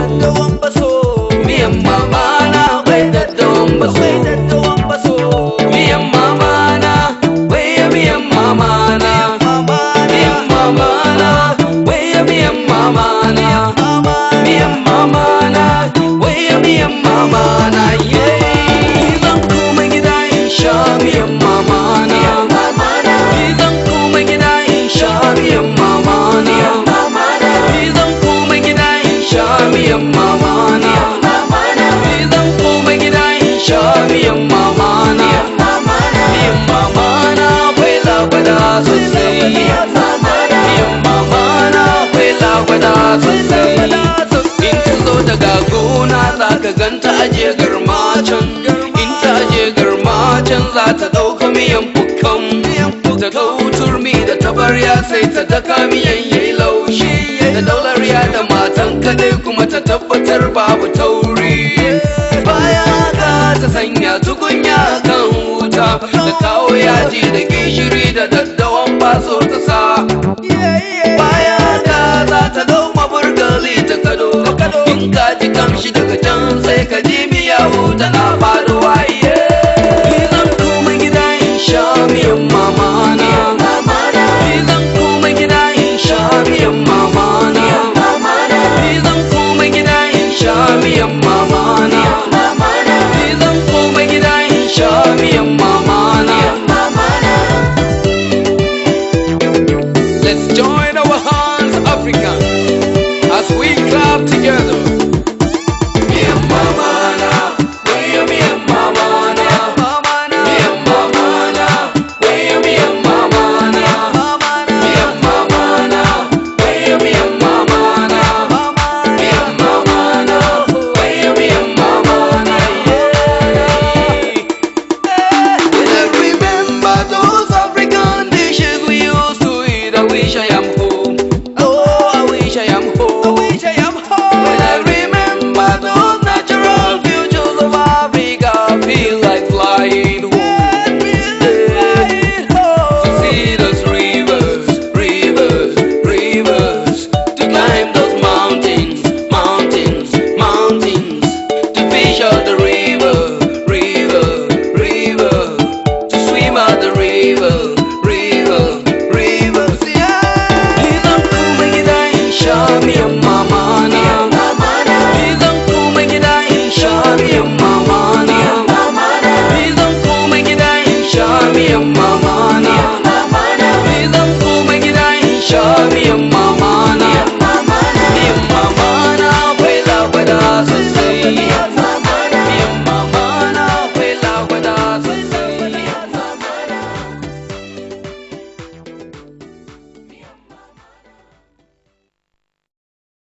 daddawan baso. Miyan mamana wai daddawan baso. Miyan mamana wai miyan mamana. Miyan mamana wai miyan mamana. Miyan mamana wai miyan mamana. Zan koma gida in sha miyan mamana. Zan koma gida in sha miyan mamana. Zan koma gida in sha miyan mamana. Zan koma gida in sha miyan mamana. Miyan mamana akwai lagwada sosai. Miyan mamana akwai lagwada sosai. In ta zo daga gona za ka ganta aje garma can. In ta aje garma can za ta ɗauka miyan fukan. Ta ɗau turmi da tabarya sai ta daka miyan yayi laushi. Da daulariya da matan kaɗai kuma ta tabbatar babu tauri. Baya ga ta sanya tukunya kan wuta. Da kawo yaji da gishiri da daddawan baso ta sa. Baya ga za ta ɗau maburgali ta kado. In ka ji kamshi daga can sai ka ji miyawu tana fado.